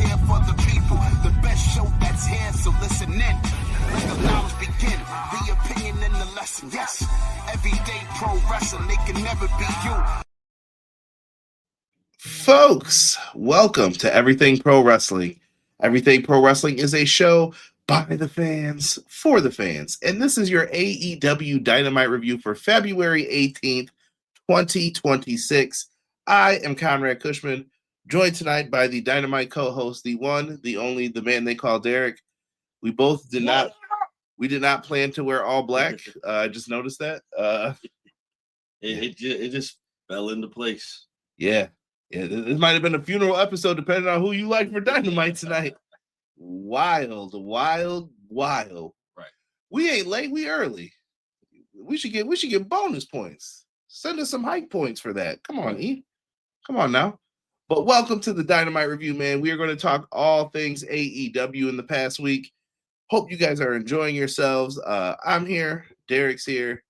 here for the people. The best show that's here, so listen in. Let the knowledge begin. The opinion and the lesson. Yes, everyday pro wrestling, they can never be you. Folks, welcome to Everything Pro Wrestling. Everything Pro Wrestling is a show by the fans, for the fans. And this is your AEW Dynamite review for February 18th, 2026. I am Conrad Cushman, joined tonight by the Dynamite co-host, the one, the only, the man they call Derek. We both did not plan to wear all black. I just noticed that. It just fell into place. Yeah, this might have been a funeral episode, depending on who you like for Dynamite tonight. Wild. Right. We ain't late, we early. We should get bonus points. Send us some hike points for that. Come on, E. Come on now. But welcome to the Dynamite review, man. We are going to talk all things AEW in the past week. Hope you guys are enjoying yourselves. I'm here. Derek's here.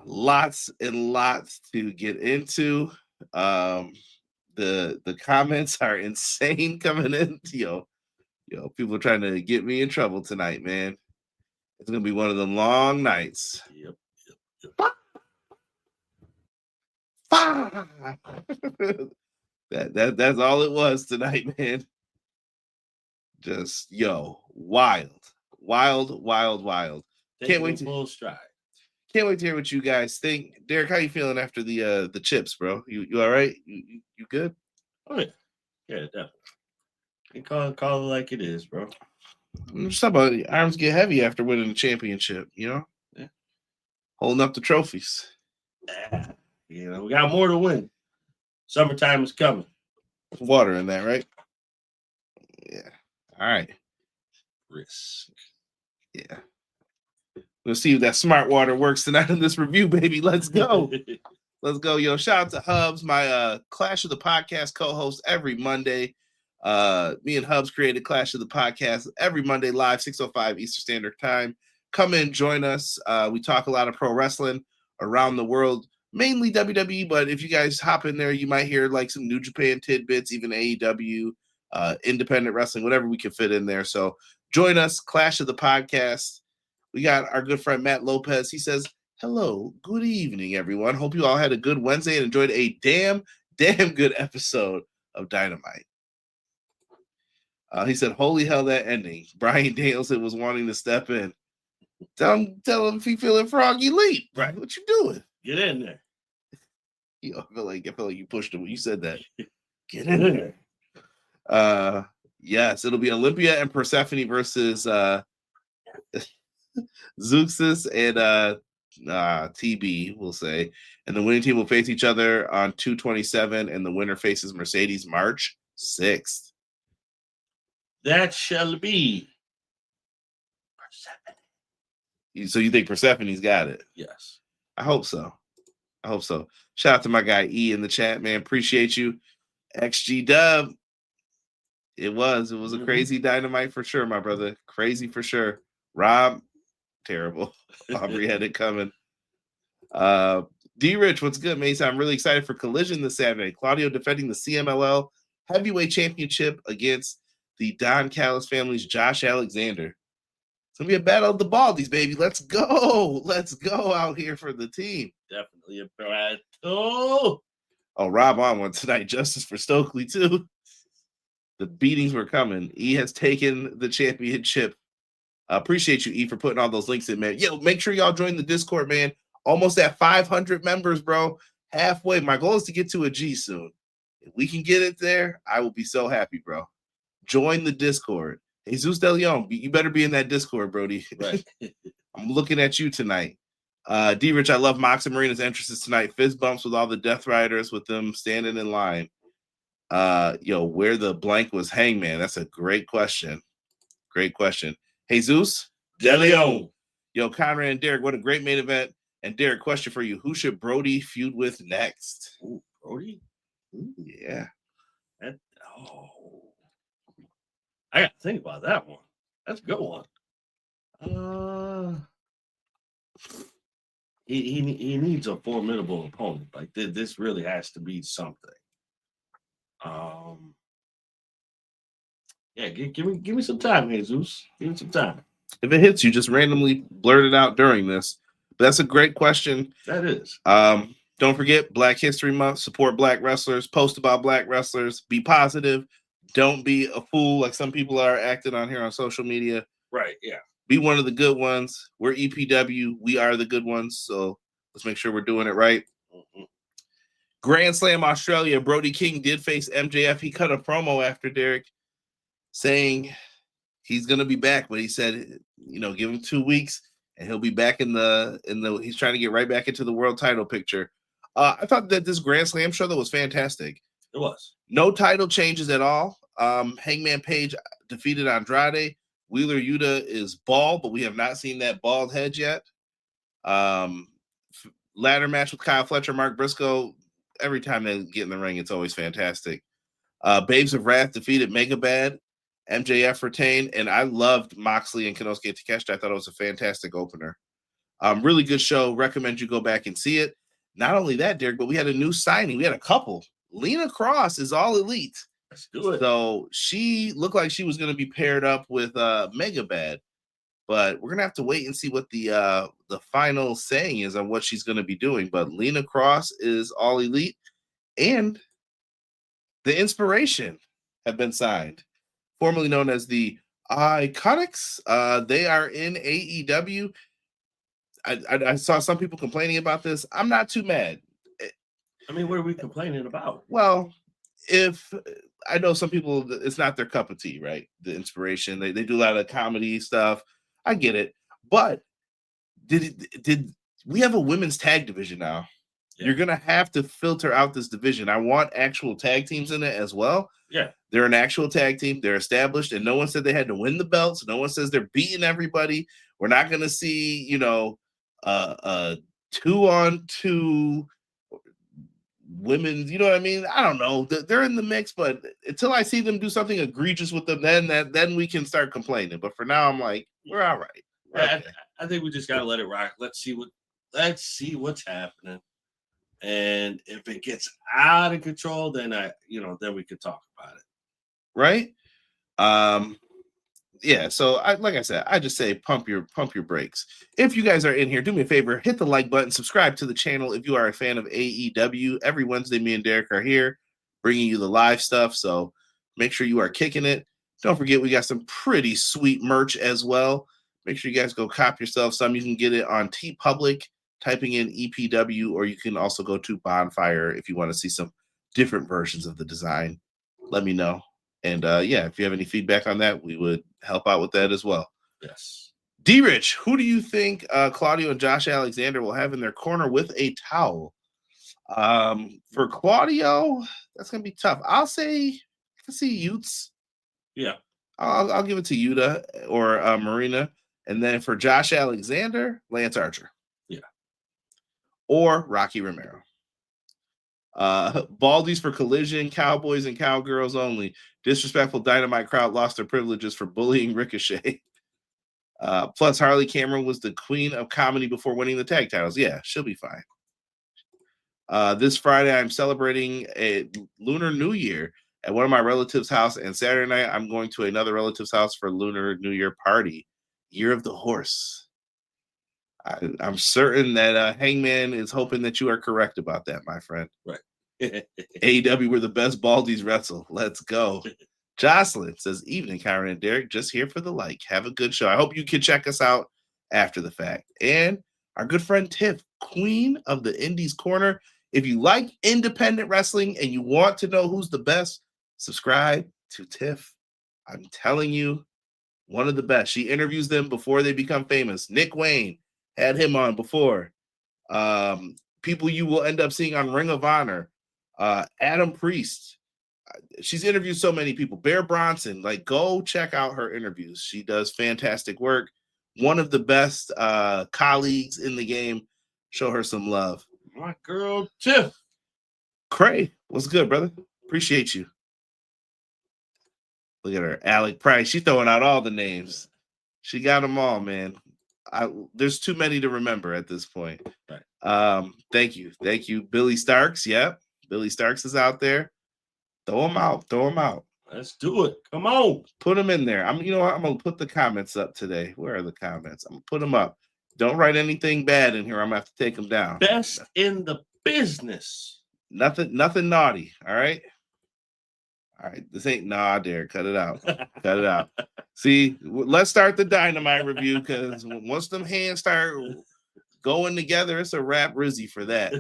Lots and lots to get into. The comments are insane coming in. Yo, people are trying to get me in trouble tonight, man. It's gonna be one of them long nights. Yep. That's all it was tonight, man. Just wild. Can't wait to full stride. Can't wait to hear what you guys think. Derek, how you feeling after the chips, bro? You all right? You good? Oh yeah, definitely. You call it like it is, bro. Just talk about arms get heavy after winning the championship, Yeah. Holding up the trophies. Yeah. We got more to win. Summertime is coming. Water in that, right? Yeah. All right. Risk. Yeah. We'll see if that smart water works tonight in this review, baby. Let's go. Let's go. Yo, shout out to Hubs, my Clash of the Podcast co-host every Monday. Me and Hubs created Clash of the Podcast every Monday live, 6:05 Eastern Standard Time. Come in, join us. We talk a lot of pro wrestling around the world, mainly WWE, but if you guys hop in there, you might hear like some New Japan tidbits, even AEW, independent wrestling, whatever we can fit in there. So join us, Clash of the Podcast. We got our good friend Matt Lopez. He says, hello, good evening, everyone. Hope you all had a good Wednesday and enjoyed a damn good episode of Dynamite. He said, holy hell, that ending. Brian Danielson was wanting to step in. Tell him if he feeling froggy leap. Right. What you doing? Get in there. I feel like you pushed him when you said that. Get in there. Yes, it'll be Olympia and Persephone versus Zeuxis and TB, we'll say. And the winning team will face each other on 2/27, and the winner faces Mercedes March 6th. That shall be Persephone. So you think Persephone's got it? Yes. I hope so. Shout out to my guy E in the chat, man. Appreciate you. XG Dub. It was a crazy Dynamite for sure, my brother. Crazy for sure. Rob, terrible. Aubrey had it coming. D Rich, what's good, Mason? I'm really excited for Collision this Saturday. Claudio defending the CMLL Heavyweight Championship against the Don Callis family's Josh Alexander. It's gonna be a battle of the Baldies, baby. Let's go out here for the team. Definitely a battle. Oh, Rob on one tonight. Justice for Stokely too. The beatings were coming. E has taken the championship. Appreciate you, E, for putting all those links in, man. Yo, make sure y'all join the Discord, man. Almost at 500 members, bro. Halfway. My goal is to get to a G soon. If we can get it there, I will be so happy, bro. Join the Discord. Jesus De Leon, you better be in that Discord, Brody. Right. I'm looking at you tonight. D Rich, I love Mox and Marina's entrances tonight. Fist bumps with all the Death Riders with them standing in line. Where the blank was Hangman? That's a great question. Jesus De Leon. Yo, Conrad and Derek, what a great main event. And Derek, question for you. Who should Brody feud with next? Ooh, Brody? Ooh, yeah. I got to think about that one. That's a good one. He needs a formidable opponent. Like this really has to be something. Yeah, give me some time, Jesus. Give me some time. If it hits you, just randomly blurt it out during this. But that's a great question. That is. Don't forget Black History Month. Support Black wrestlers. Post about Black wrestlers. Be positive. Don't be a fool like some people are acting on here on social media. Right, yeah. Be one of the good ones. We're EPW. We are the good ones. So let's make sure we're doing it right. Mm-hmm. Grand Slam Australia. Brody King did face MJF. He cut a promo after Derek saying he's going to be back, but he said, give him 2 weeks and he'll be back in the he's trying to get right back into the world title picture. I thought that this Grand Slam show, that was fantastic. It was. No title changes at all. Hangman Page defeated Andrade. Wheeler Yuta is bald, but we have not seen that bald head yet. Ladder match with Kyle Fletcher, Mark Briscoe. Every time they get in the ring, it's always fantastic. Babes of Wrath defeated Megabad. MJF retained, and I loved Moxley and Konosuke Takeshita. I thought it was a fantastic opener. Really good show. Recommend you go back and see it. Not only that, Derek, but we had a new signing. We had a couple. Lena Cross is All Elite. Let's do it. So she looked like she was going to be paired up with Megabad, but we're going to have to wait and see what the final saying is on what she's going to be doing. But Lena Cross is All Elite, and the Inspiration have been signed, formerly known as the Iconics. They are in AEW. I saw some people complaining about this. I'm not too mad. I mean, what are we complaining about? Well, if I know some people, it's not their cup of tea, right? The Inspiration. They do a lot of comedy stuff. I get it. But did we have a women's tag division now? Yeah. You're going to have to filter out this division. I want actual tag teams in it as well. Yeah. They're an actual tag team. They're established, and no one said they had to win the belts. No one says they're beating everybody. We're not going to see, a 2-on-2 women. You know what I mean? I don't know. They're in the mix, but until I see them do something egregious with them, then we can start complaining. But for now, I'm like, we're all right. Okay. I think we just got to let it rock. Let's see what's happening. And if it gets out of control, then then we could talk about it. Right? Yeah, so like I said, I just say pump your brakes. If you guys are in here, do me a favor, hit the like button, subscribe to the channel if you are a fan of AEW. Every Wednesday, me and Derek are here bringing you the live stuff, so make sure you are kicking it. Don't forget, we got some pretty sweet merch as well. Make sure you guys go cop yourself some. You can get it on TeePublic, typing in EPW, or you can also go to Bonfire if you want to see some different versions of the design. Let me know. And if you have any feedback on that, we would help out with that as well. Yes. D-Rich, who do you think Claudio and Josh Alexander will have in their corner with a towel? For Claudio, that's going to be tough. I can see Utes. Yeah. I'll give it to Yuta or Marina. And then for Josh Alexander, Lance Archer. Yeah. Or Rocky Romero. Baldies for Collision, Cowboys and Cowgirls only. Disrespectful Dynamite crowd lost their privileges for bullying Ricochet. Plus, Harley Cameron was the queen of comedy before winning the tag titles. Yeah, she'll be fine. This Friday, I'm celebrating a Lunar New Year at one of my relatives' house, and Saturday night, I'm going to another relative's house for Lunar New Year party. Year of the Horse. I'm certain that Hangman is hoping that you are correct about that, my friend. Right. AEW, we're the best Baldies wrestle. Let's go. Jocelyn says, evening, Kyron and Derek. Just here for the like. Have a good show. I hope you can check us out after the fact. And our good friend Tiff, queen of the Indies Corner. If you like independent wrestling and you want to know who's the best, subscribe to Tiff. I'm telling you, one of the best. She interviews them before they become famous. Nick Wayne had him on before. People you will end up seeing on Ring of Honor. Adam Priest. She's interviewed so many people. Bear Bronson. Go check out her interviews. She does fantastic work. One of the best colleagues in the game. Show her some love. My girl, Tiff. Cray, what's good, brother? Appreciate you. Look at her. Alec Price. She's throwing out all the names. She got them all, man. There's too many to remember at this point. Right. Thank you. Billy Starks. Yep. Billy Starks is out there. Throw him out. Let's do it. Come on. Put them in there. You know what? I'm gonna put the comments up today. Where are the comments? I'm gonna put them up. Don't write anything bad in here. I'm gonna have to take them down. Best in the business. Nothing naughty. All right. All right. This ain't Derek. Cut it out. Cut it out. See, let's start the Dynamite review because once them hands start going together, it's a wrap Rizzy for that.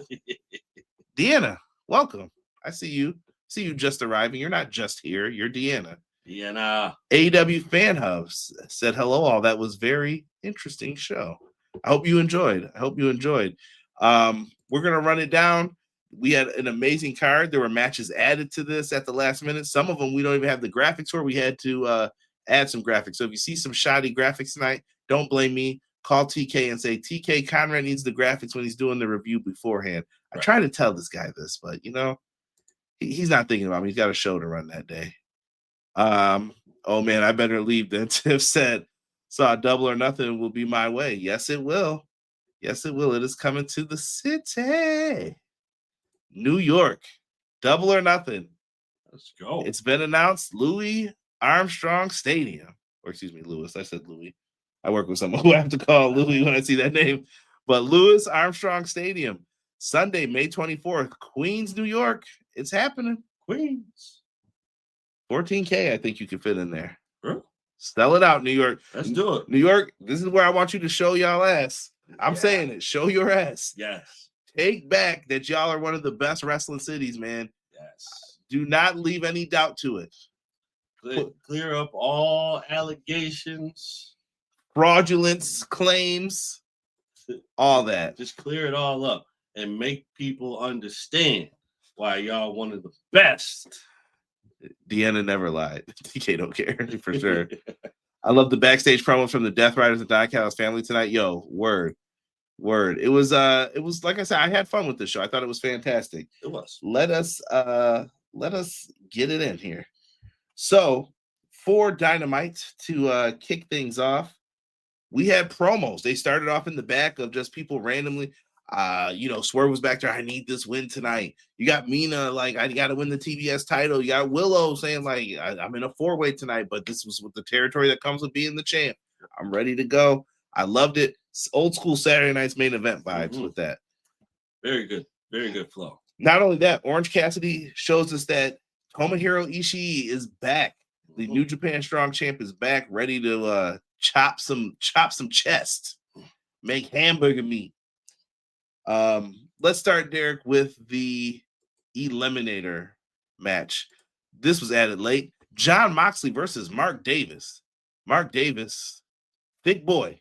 Deanna, welcome. I see you. See you just arriving. You're not just here. You're Deanna. Deanna. AEW Fan Hubs said hello all. That was very interesting show. I hope you enjoyed. We're gonna run it down. We had an amazing card. There were matches added to this at the last minute. Some of them we don't even have the graphics for. We had to add some graphics. So if you see some shoddy graphics tonight, don't blame me. Call TK and say, TK, Conrad needs the graphics when he's doing the review beforehand. I try to tell this guy this, but he's not thinking about me. He's got a show to run that day. Oh man, I better leave then. Tiff said, saw Double or Nothing will be my way. Yes, it will. Yes, it will. It is coming to the city. New York. Double or Nothing. Let's go. It's been announced. Louis Armstrong Stadium. Or excuse me, Louis. I said Louis. I work with someone who I have to call Louis when I see that name. But Louis Armstrong Stadium. Sunday, May 24th. Queens, New York. It's happening. Queens. 14K, I think you can fit in there. Sure. Sell it out, New York. Let's do it. New York, this is where I want you to show y'all ass. I'm saying it. Show your ass. Yes. Take back that y'all are one of the best wrestling cities, man. Yes. Do not leave any doubt to it. Clear up all allegations. Fraudulence, claims, all that. Just clear it all up and make people understand why y'all one of the best. Deanna never lied. TK don't care for sure. I love the backstage promo from the Death Riders and Don Callis family tonight. Yo, word. It was like I said, I had fun with this show. I thought it was fantastic. It was. Let us get it in here. So for Dynamite to kick things off, we had promos. They started off in the back of just people randomly. Swerve was back there. I need this win tonight. You got Mina like, I got to win the TBS title. You got Willow saying like, I'm in a 4-way tonight, but this was with the territory that comes with being the champ. I'm ready to go. I loved it. Old school Saturday Night's main event vibes with that. Very good. Very good flow. Not only that, Orange Cassidy shows us that Tomohiro Ishii is back. The New Japan Strong Champ is back, ready to chop some chest, make hamburger meat. Let's start, Derek, with the Eliminator match. This was added late. Jon Moxley versus Mark Davis. Mark Davis, thick boy,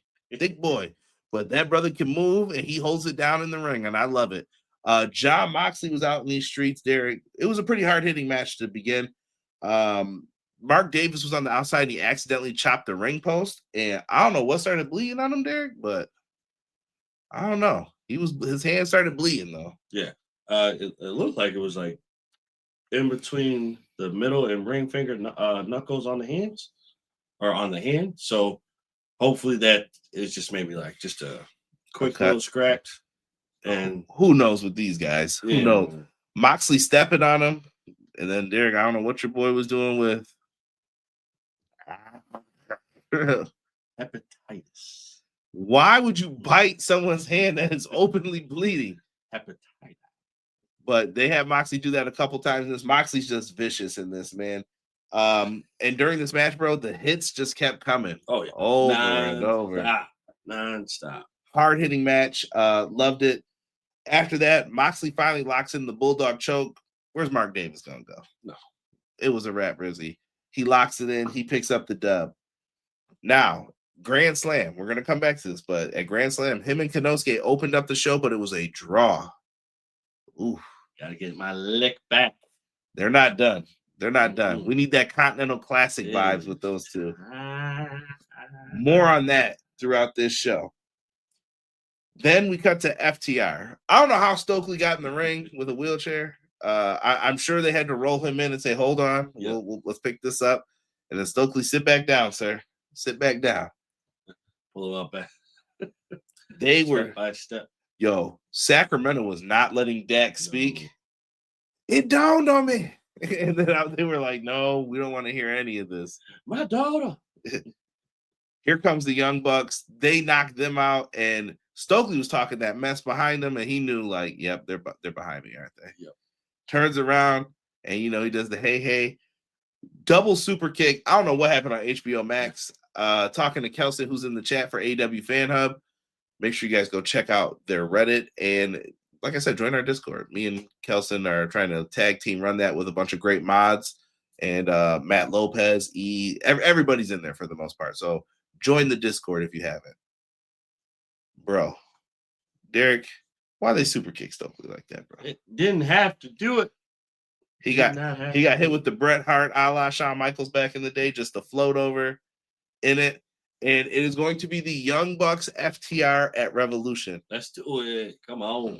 but that brother can move and he holds it down in the ring, and I love it. Jon Moxley was out in these streets, Derek. It was a pretty hard-hitting match to begin. Mark Davis was on the outside, and he accidentally chopped the ring post, and I don't know what started bleeding on him, Derek, but I don't know. His hand started bleeding though. Yeah. It looked like it was like in between the middle and ring finger knuckles on the hands or on the hand. So hopefully that is just maybe like just a quick little scratch. And who knows with these guys? Who knows? Moxley stepping on him, and then Derek, I don't know what your boy was doing with hepatitis. Why would you bite someone's hand that is openly bleeding? Hepatitis. But they have Moxley do that a couple times. This Moxley's just vicious in this, man. And during this match, bro, the hits just kept coming. Oh yeah, over and over, non-stop. Hard-hitting match. Loved it. After that, Moxley finally locks in the Bulldog choke. Where's Mark Davis gonna go? No, it was a wrap, Rizzy. He locks it in. He picks up the dub. Now, Grand Slam. We're going to come back to this, but at Grand Slam, him and Konosuke opened up the show, but it was a draw. Ooh. Got to get my lick back. They're not done. We need that Continental Classic vibes with those two. More on that throughout this show. Then we cut to FTR. I don't know how Stokely got in the ring with a wheelchair. I'm sure they had to roll him in and say, hold on, let's pick this up. And then Stokely, sit back down, sir. Sit back down. Pull him up back. They were step by step. Yo, Sacramento was not letting Dak speak. It dawned on me. And then they were like, no, we don't want to hear any of this. My daughter. Here comes the Young Bucks. They knocked them out, and Stokely was talking that mess behind them, and he knew, like, yep, they're behind me, aren't they? Yep. Turns around, and, he does the hey, double super kick. I don't know what happened on HBO Max. Talking to Kelson, who's in the chat for AEW Fan Hub. Make sure you guys go check out their Reddit, and like I said, join our Discord. Me and Kelson are trying to tag team run that with a bunch of great mods, and Matt Lopez, everybody's in there for the most part. So join the Discord if you haven't. Bro, Derek, why they super kick Stokely like that, bro? It didn't have to do it. He got hit with the Bret Hart a la Shawn Michaels back in the day, just to float over in it. And it is going to be the Young Bucks FTR at Revolution. Let's do it. Come on.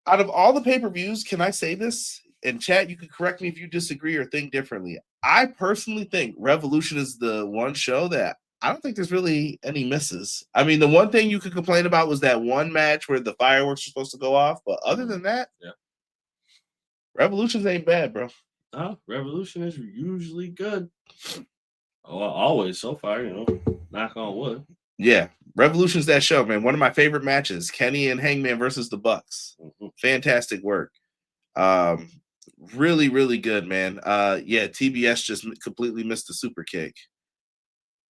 Out of all the pay-per-views, can I say this? In chat, you can correct me if you disagree or think differently. I personally think Revolution is the one show that I don't think there's really any misses. I mean, the one thing you could complain about was that one match where the fireworks were supposed to go off. But other than that, Revolutions ain't bad, bro. Revolution is usually good. Always so far, knock on wood. Yeah, Revolution's that show, man. One of my favorite matches, Kenny and Hangman versus the Bucks. Mm-hmm. Fantastic work. Really, really good, man. TBS just completely missed the super kick.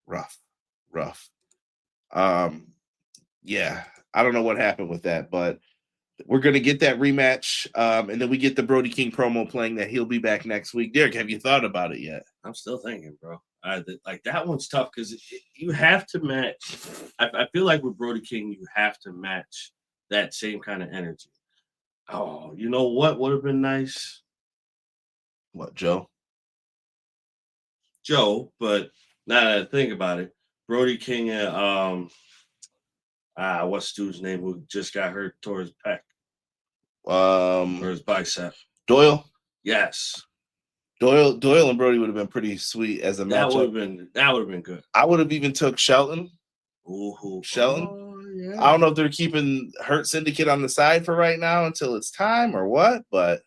Rough. I don't know what happened with that, but we're going to get that rematch. And then we get the Brody King promo playing that he'll be back next week. Derek, have you thought about it yet? I'm still thinking, bro. That one's tough because you have to match. I feel like with Brody King, you have to match that same kind of energy. Oh, you know what would have been nice? What, Joe? But now that I think about it, Brody King and what's dude's name who just got hurt towards his pec? Or his bicep. Doyle? Yes. Doyle and Brody would have been pretty sweet as a matchup. That would have been good. I would have even took Shelton. Shelton. Oh, yeah. I don't know if they're keeping Hurt Syndicate on the side for right now until it's time or what, but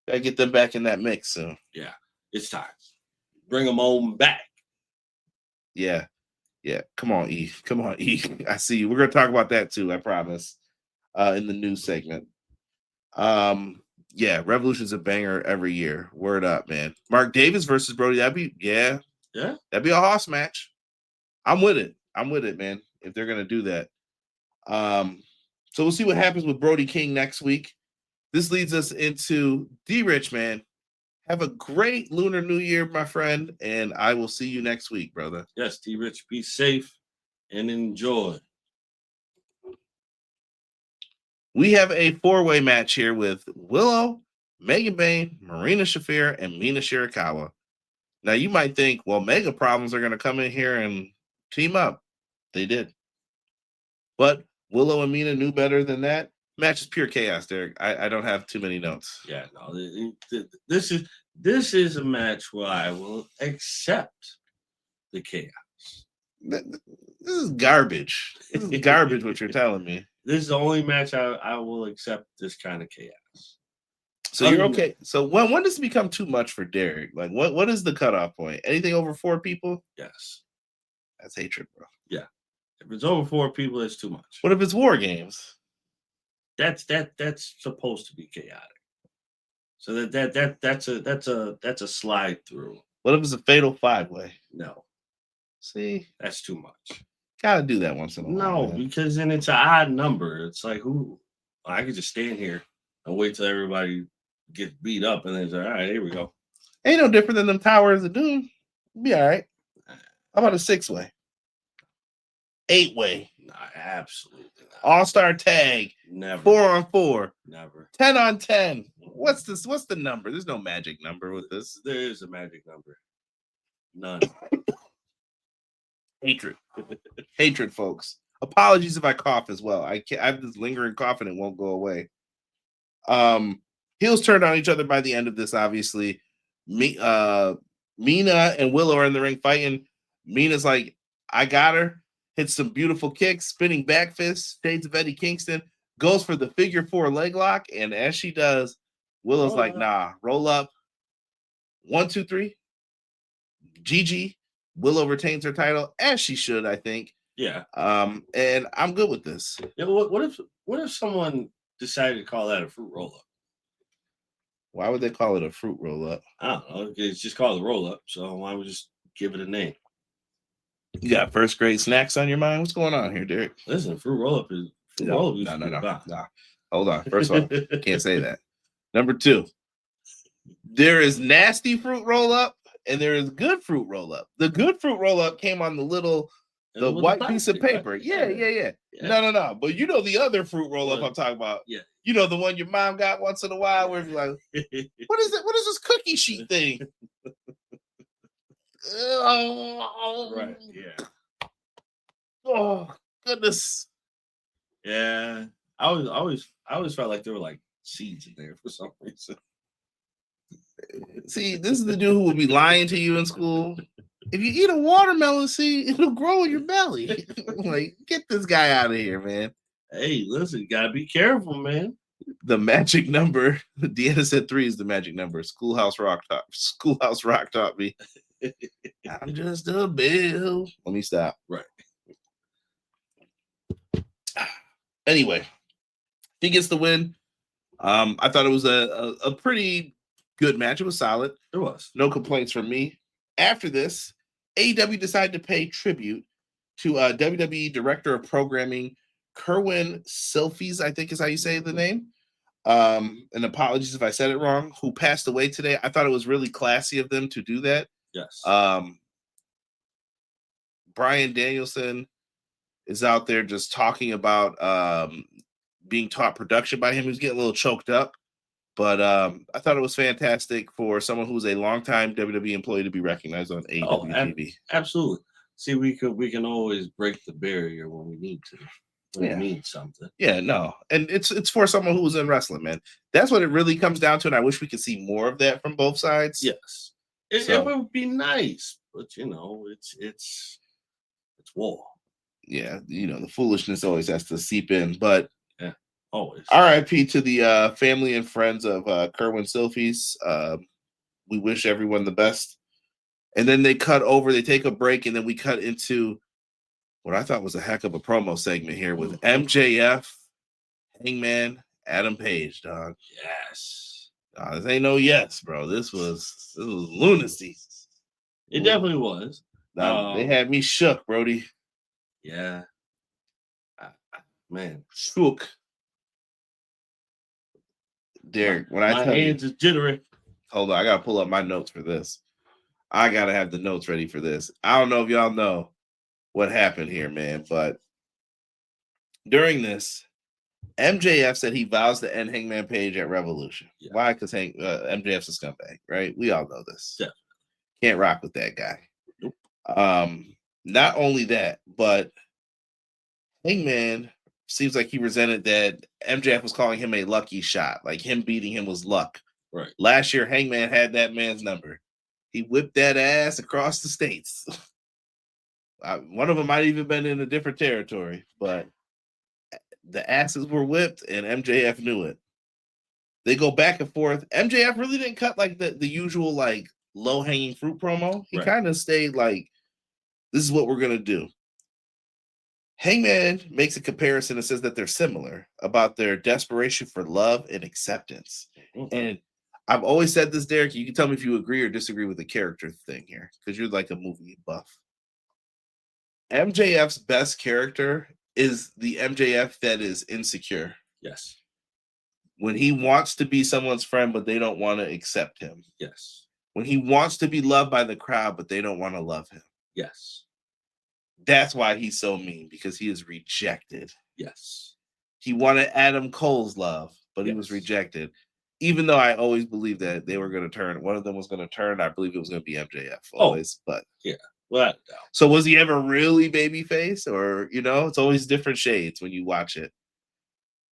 gotta get them back in that mix soon. Yeah, it's time. Bring them on back. Yeah. Come on, E. I see you. We're gonna talk about that too. I promise. In the news segment. Revolution's a banger every year. Word up, man. Mark Davis versus Brody. That'd be a Hoss match. I'm with it, man. If they're gonna do that. So we'll see what happens with Brody King next week. This leads us into D-Rich, man. Have a great Lunar New Year, my friend, and I will see you next week, brother. Yes, D-Rich, be safe and enjoy. We have a 4-way match here with Willow, Megan Bayne, Marina Shafir, and Mina Shirakawa. Now, you might think, well, Mega Problems are going to come in here and team up. They did. But Willow and Mina knew better than that. Match is pure chaos, Derek. I don't have too many notes. Yeah, no. This is a match where I will accept the chaos. This is garbage. This is garbage what you're telling me. This is the only match I will accept this kind of chaos. So you're okay. So when does it become too much for Derek? Like what is the cutoff point? Anything over 4 people? Yes. That's hatred, bro. Yeah. If it's over 4 people, it's too much. What if it's War Games? That's supposed to be chaotic. So that's a slide through. What if it's a fatal 5-way? No. See? That's too much. Gotta do that once in a while. No, because then it's an odd number. It's like I could just stand here and wait till everybody gets beat up and then it's like, all right, here we go. Ain't no different than them Towers of Doom. Be all right. How about a 6-way? 8-way? No, absolutely not. All-star tag. Never. 4-on-4. Never. 10-on-10. What's this? What's the number? There's no magic number with this. There is a magic number. None. Hatred, folks. Apologies if I cough as well. I have this lingering cough and it won't go away. Heels turned on each other by the end of this, obviously. Mina and Willow are in the ring fighting. Mina's like, I got her. Hits some beautiful kicks, spinning back fist, shades of Eddie Kingston, goes for the figure 4 leg lock, and as she does, Willow's like, nah, roll up, 1, 2, 3. Gigi. Willow retains her title, as she should, I think. Yeah. And I'm good with this. Yeah. What if someone decided to call that a fruit roll up? Why would they call it a fruit roll up? I don't know. It's just called a roll up. So why would we just give it a name? You got first grade snacks on your mind? What's going on here, Derek? Listen, fruit roll up is No. Hold on. First of all, can't say that. Number 2, there is nasty fruit roll up and there is good fruit roll up. The good fruit roll up came on the white piece of paper. Right? Yeah. No. But you know the other fruit roll up I'm talking about. Yeah. You know the one your mom got once in a while where you're like, what is it? What is this cookie sheet thing? Right. Yeah. Oh goodness. Yeah. I always felt like there were like seeds in there for some reason. See, this is the dude who would be lying to you in school. If you eat a watermelon seed, it'll grow in your belly. Like, get this guy out of here, man. Hey, listen, you gotta be careful, man. The magic number, Deanna said 3 is the magic number. Schoolhouse Rock taught me. I'm just a bill. Let me stop. Right. Anyway, he gets the win. I thought it was a pretty good match. It was solid. It was. No complaints from me. After this, AEW decided to pay tribute to WWE Director of Programming Kerwin Silfies, I think is how you say the name. And apologies if I said it wrong, who passed away today. I thought it was really classy of them to do that. Yes. Brian Danielson is out there just talking about being taught production by him. He was getting a little choked up. But I thought it was fantastic for someone who's a longtime WWE employee to be recognized on AEW TV. Absolutely. See, we can always break the barrier when we need to. When we need something. Yeah, no. And it's for someone who was in wrestling, man. That's what it really comes down to, and I wish we could see more of that from both sides. Yes. It would be nice, but it's war. Yeah, the foolishness always has to seep in, but always. RIP to the family and friends of Kerwin Silfies. We wish everyone the best. And then they take a break, and then we cut into what I thought was a heck of a promo segment here with MJF, Hangman, Adam Page, dog. Yes. This ain't no yes, bro. This was lunacy. It definitely was. They had me shook, Brody. Yeah. Man. Shook. Derek, when I tell my hands is jittery. Hold on, I gotta pull up my notes for this. I gotta have the notes ready for this. I don't know if y'all know what happened here, man, but during this, MJF said he vows to end Hangman Page at Revolution. Yeah. Why? Because MJF's a scumbag, right? We all know this. Yeah. Can't rock with that guy. Nope. Not only that, but Hangman seems like he resented that MJF was calling him a lucky shot. Like him beating him was luck. Right. Last year, Hangman had that man's number. He whipped that ass across the states. One of them might even been in a different territory, but the asses were whipped and MJF knew it. They go back and forth. MJF really didn't cut like the usual like low-hanging fruit promo. He kind of stayed like, this is what we're going to do. Hangman makes a comparison and says that they're similar about their desperation for love and acceptance. Mm-hmm. And I've always said this, Derek. You can tell me if you agree or disagree with the character thing here, because you're like a movie buff. MJF's best character is the MJF that is insecure. Yes. When he wants to be someone's friend, but they don't want to accept him. Yes. When he wants to be loved by the crowd, but they don't want to love him. Yes. That's why he's so mean, because he is rejected. Yes. He wanted Adam Cole's love, but he was rejected. Even though I always believed that they were going to turn, one of them was going to turn. I believe it was going to be MJF always, but yeah. Well, so was he ever really babyface, or it's always different shades when you watch it.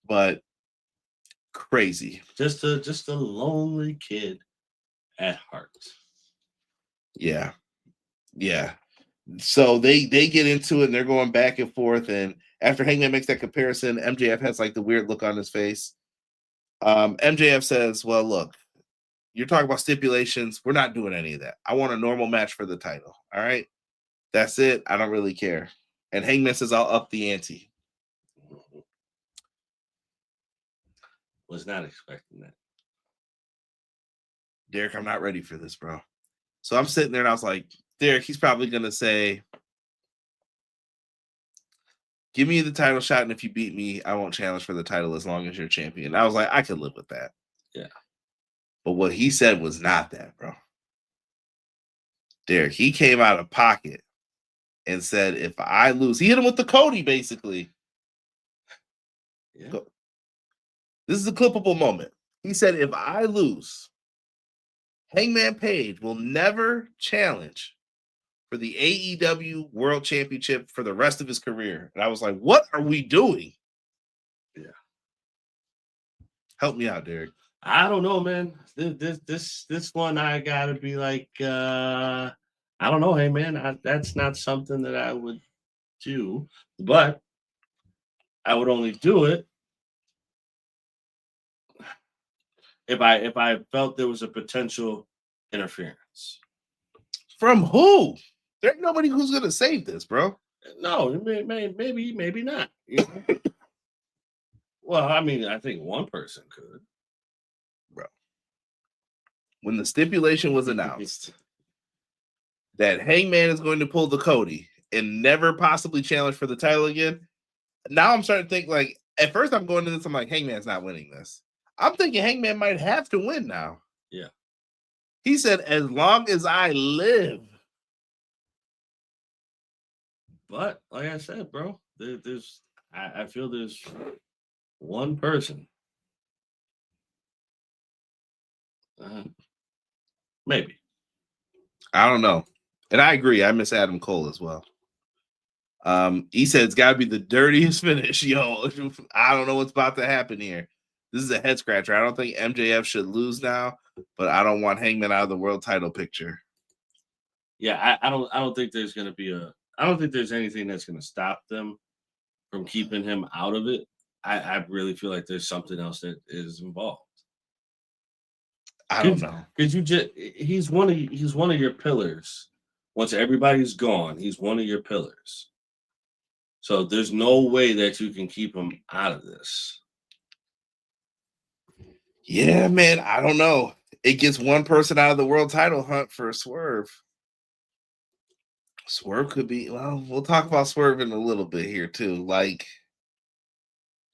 But crazy, just a lonely kid at heart. Yeah. So they get into it and they're going back and forth. And after Hangman makes that comparison, MJF has like the weird look on his face. MJF says, well, look, you're talking about stipulations. We're not doing any of that. I want a normal match for the title. All right. That's it. I don't really care. And Hangman says, I'll up the ante. Was not expecting that. Derek, I'm not ready for this, bro. So I'm sitting there and I was like, Derek, he's probably going to say, give me the title shot. And if you beat me, I won't challenge for the title as long as you're champion. I was like, I could live with that. Yeah. But what he said was not that, bro. Derek, he came out of pocket and said, if I lose, he hit him with the Cody, basically. Yeah. This is a clippable moment. He said, if I lose, Hangman Page will never challenge for the AEW World Championship for the rest of his career. And I was like, what are we doing? Yeah. Help me out, Derek. I don't know, man. This one I gotta be like, I don't know. Hey, man, that's not something that I would do, but I would only do it if I felt there was a potential interference. From who? There ain't nobody who's gonna save this, bro. No, maybe not. You know? Well, I mean, I think one person could. Bro. When the stipulation was announced that Hangman is going to pull the Cody and never possibly challenge for the title again, now I'm starting to think, like, at first I'm going to this, I'm like, Hangman's not winning this. I'm thinking Hangman might have to win now. Yeah. He said, as long as I live. But like I said, bro, I feel there's one person. Maybe. I don't know. And I agree. I miss Adam Cole as well. He said it's got to be the dirtiest finish. Yo, I don't know what's about to happen here. This is a head scratcher. I don't think MJF should lose now, but I don't want Hangman out of the world title picture. Yeah, I don't think there's going to be I don't think there's anything that's going to stop them from keeping him out of it. I really feel like there's something else that is involved. I don't know. Because he's one of your pillars. Once everybody's gone, he's one of your pillars. So there's no way that you can keep him out of this. Yeah, man, I don't know. It gets one person out of the world title hunt for Swerve. Swerve could be, well, we'll talk about Swerve in a little bit here too. Like,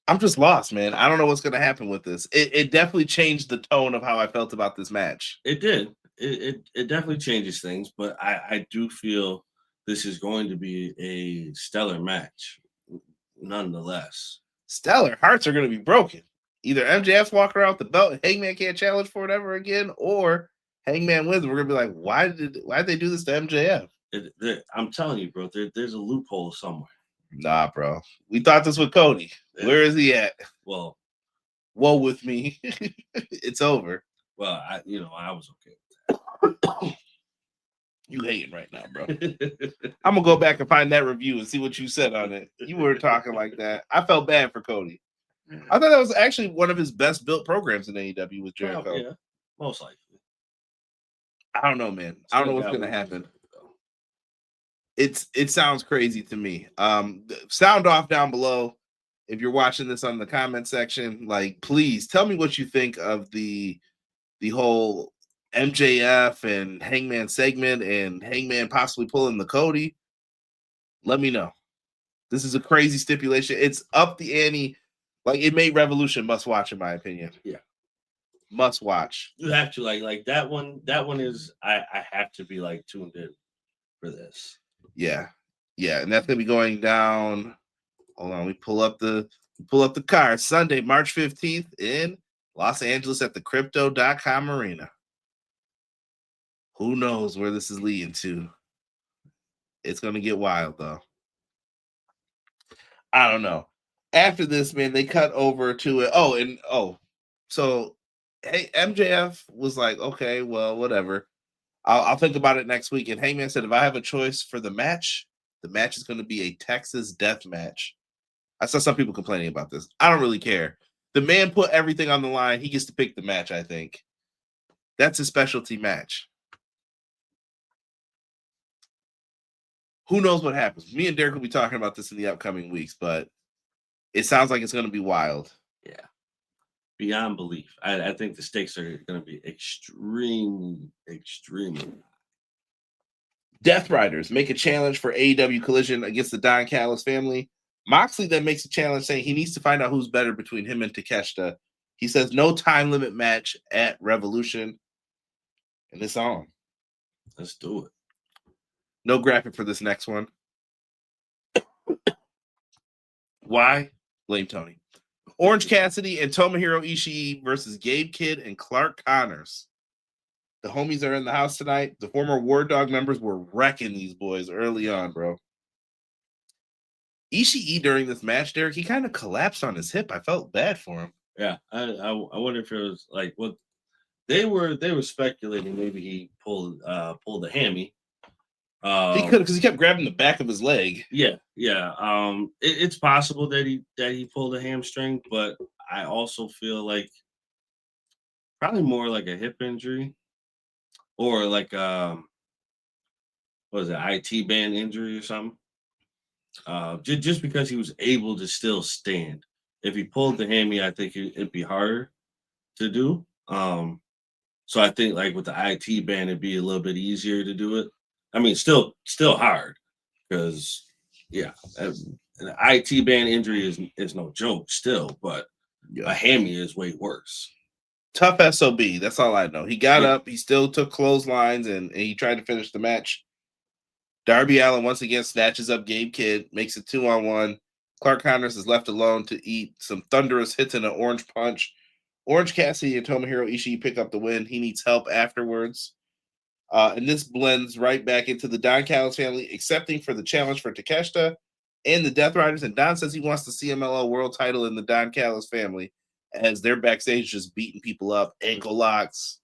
I'm just lost, man. I don't know what's going to happen with this. It definitely changed the tone of how I felt about this match. It did. It definitely changes things, but I do feel this is going to be a stellar match, nonetheless. Stellar. Hearts are going to be broken. Either MJF's walking around with the belt and Hangman can't challenge for it ever again, or Hangman wins. We're going to be like, why did they do this to MJF? I'm telling you, bro, there's a loophole somewhere. Nah, bro. We thought this with Cody. Yeah. Where is he at? Well, woe with me. It's over. Well, I was okay with that. You hating right now, bro. I'm gonna go back and find that review and see what you said on it. You were talking like that. I felt bad for Cody. I thought that was actually one of his best built programs in AEW with Jericho. Well, yeah, most likely. I don't know, man. I don't know what's gonna happen. It sounds crazy to me. Sound off down below if you're watching this on the comment section. Like, please tell me what you think of the whole MJF and Hangman segment and Hangman possibly pulling the Cody. Let me know. This is a crazy stipulation. It's up the ante. Like, it made Revolution must watch, in my opinion. Yeah, must watch. You have to like that one. That one is I have to be like tuned in for this. Yeah, and that's gonna be going down. Hold on, we pull up the card. Sunday, March 15th in Los Angeles at the Crypto.com Arena. Who knows where this is leading to? It's gonna get wild though. I don't know. After this, man, they cut over to it. So hey, MJF was like, okay, well, whatever. I'll think about it next week. And Hangman said, if I have a choice for the match is going to be a Texas death match. I saw some people complaining about this. I don't really care. The man put everything on the line. He gets to pick the match, I think. That's a specialty match. Who knows what happens? Me and Derek will be talking about this in the upcoming weeks, but it sounds like it's going to be wild. Yeah. Beyond belief. I think the stakes are going to be extremely, extremely high. Death Riders make a challenge for AEW Collision against the Don Callis family. Moxley then makes a challenge saying he needs to find out who's better between him and Takeshita. He says no time limit match at Revolution. And it's on. Let's do it. No graphic for this next one. Why? Blame Tony. Orange Cassidy and Tomohiro Ishii versus Gabe Kidd and Clark Connors. The homies are in the house tonight. The former War Dog members were wrecking these boys early on, bro. Ishii during this match, Derek, he kind of collapsed on his hip. I felt bad for him. Yeah, I wonder if it was like what they were speculating. Maybe he pulled a hammy. He could, because he kept grabbing the back of his leg. Yeah. It's possible that he pulled a hamstring, but I also feel like probably more like a hip injury or like what was it, IT band injury or something. Just because he was able to still stand. If he pulled the hammy, I think it'd be harder to do. So I think like with the IT band, it'd be a little bit easier to do it. I mean, still hard because an IT band injury is no joke still, but a hammy is way worse. Tough SOB. That's all I know. He got up. He still took clotheslines and he tried to finish the match. Darby Allin once again snatches up Gabe Kidd, makes it 2-on-1. Clark Connors is left alone to eat some thunderous hits and an orange punch. Orange Cassidy and Tomohiro Ishii pick up the win. He needs help afterwards. And this blends right back into the Don Callis family accepting for the challenge for Takeshita and the Death Riders. And Don says he wants the CMLL world title in the Don Callis family as they're backstage just beating people up, ankle locks.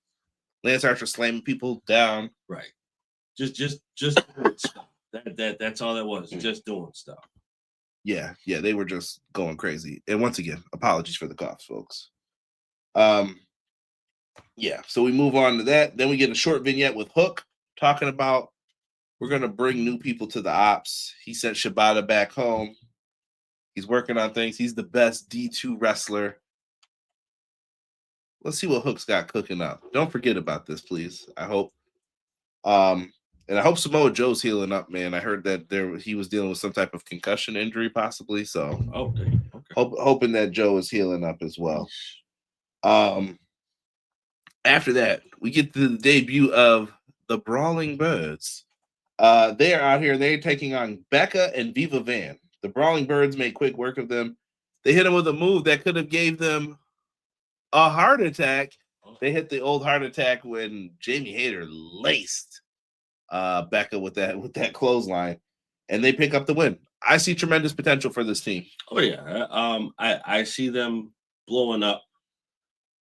Lance Archer slamming people down. Right. Just doing stuff. That's all that was. Just doing stuff. Yeah, they were just going crazy. And once again, apologies for the coughs, folks. So we move on to that. Then we get a short vignette with Hook talking about we're going to bring new people to the ops. He sent Shibata back home. He's working on things. He's the best D2 wrestler. Let's see what Hook's got cooking up. Don't forget about this, please. I hope. And I hope Samoa Joe's healing up, man. I heard that he was dealing with some type of concussion injury, possibly. So, okay. Hoping that Joe is healing up as well. After that, we get to the debut of the Brawling Birds. They are out here. They're taking on Becca and Viva Van. The Brawling Birds made quick work of them. They hit them with a move that could have gave them a heart attack. They hit the old heart attack when Jamie Hayter laced Becca with that clothesline, and they pick up the win. I see tremendous potential for this team. Oh yeah, I see them blowing up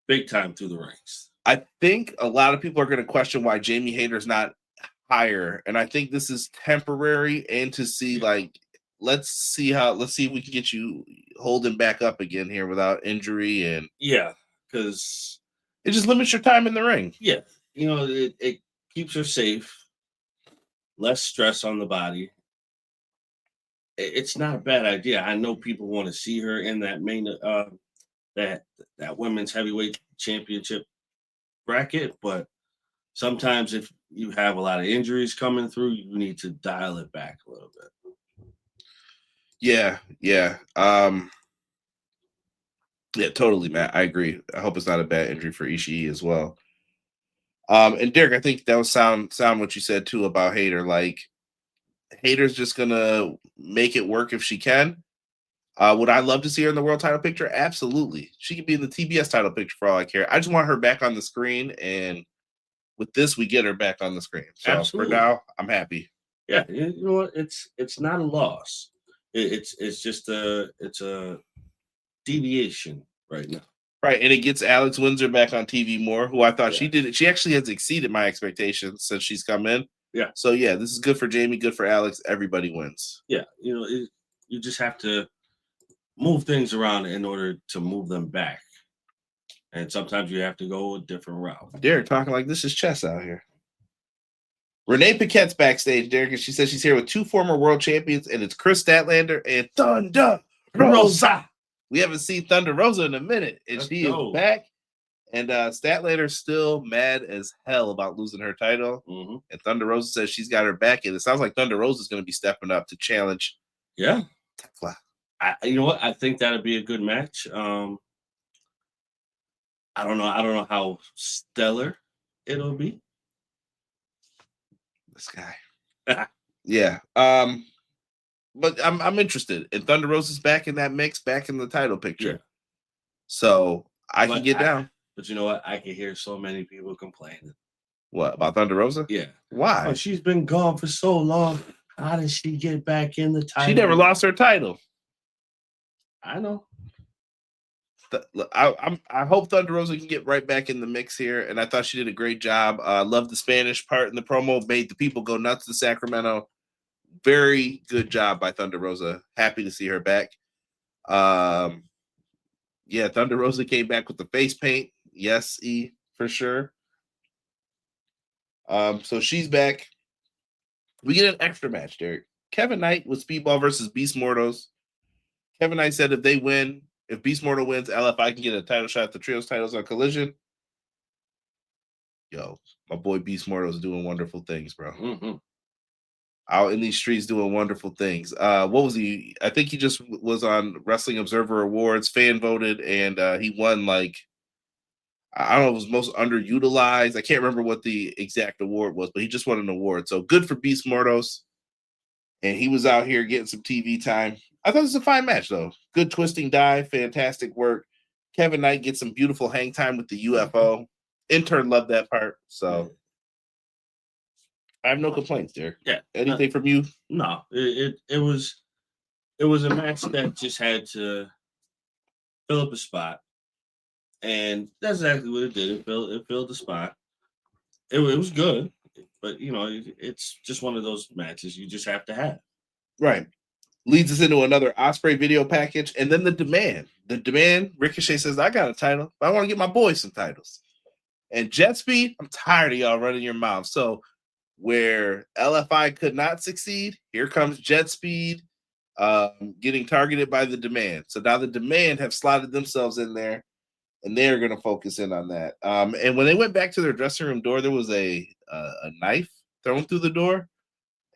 big time through the ranks. I think a lot of people are going to question why Jamie Hayter's not higher, and I think this is temporary. And to see let's see if we can get you holding back up again here without injury, and because it just limits your time in the ring. Yeah, it keeps her safe. Less stress on the body. It's not a bad idea. I know people want to see her in that main that women's heavyweight championship bracket, but sometimes if you have a lot of injuries coming through, you need to dial it back a little bit. Yeah. Yeah, totally, Matt. I agree. I hope it's not a bad injury for Ishii as well. And Derek, I think that was sound what you said too about Hayter. Like, Hayter's just gonna make it work if she can. Would I love to see her in the world title picture? Absolutely. She could be in the TBS title picture for all I care. I just want her back on the screen, and with this, we get her back on the screen. So Absolutely. For now, I'm happy. Yeah, you know what? It's not a loss. It's just a deviation right now. Right, and it gets Alex Windsor back on TV more, who I thought she did. She actually has exceeded my expectations since she's come in. Yeah. So, this is good for Jamie, good for Alex. Everybody wins. Yeah, you just have to move things around in order to move them back. And sometimes you have to go a different route. Derek talking like this is chess out here. Renee Paquette's backstage, Derek, and she says she's here with 2 former world champions, and it's Chris Statlander and Thunder Rosa. We haven't seen Thunder Rosa in a minute, and she is back. And Statlander's still mad as hell about losing her title. Mm-hmm. And Thunder Rosa says she's got her back, and it sounds like Thunder Rosa is going to be stepping up to challenge. Yeah. Tekla. You know what? I think that'd be a good match. I don't know how stellar it'll be. This guy. Yeah. But I'm interested. And Thunder Rosa's back in that mix, back in the title picture. Yeah. So I can get down. But you know what? I can hear so many people complaining. What, about Thunder Rosa? Yeah. Why? Oh, she's been gone for so long. How did she get back in the title? She never lost her title. I know. I hope Thunder Rosa can get right back in the mix here, and I thought she did a great job. Loved the Spanish part in the promo, made the people go nuts in Sacramento. Very good job by Thunder Rosa. Happy to see her back. Yeah, Thunder Rosa came back with the face paint. Yes, for sure. So she's back. We get an extra match, Derek. Kevin Knight with Speedball versus Beast Mortos. Kevin Knight said if Beast Mortal wins, LFI can get a title shot at the Trios titles on Collision. Yo, my boy Beast Mortal is doing wonderful things, bro. Mm-hmm. Out in these streets doing wonderful things. What was he? I think he just was on Wrestling Observer Awards, fan voted, and he won like, I don't know, it was most underutilized. I can't remember what the exact award was, but he just won an award. So good for Beast Mortos. And he was out here getting some TV time. I thought it was a fine match, though. Good twisting dive, fantastic work. Kevin Knight gets some beautiful hang time with the UFO. Intern loved that part. So I have no complaints, Derek. Yeah. Anything from you? No. It was a match that just had to fill up a spot. And that's exactly what it did. It filled the spot. It was good. But, you know, it's just one of those matches you just have to have. Right. Leads us into another Ospreay video package. And then the demand. Ricochet says, I got a title, but I want to get my boys some titles. And Jet Speed, I'm tired of y'all running your mouth. So where LFI could not succeed, here comes Jet Speed getting targeted by the demand. So now the demand have slotted themselves in there, and they're going to focus in on that. And when they went back to their dressing room door, there was a knife thrown through the door.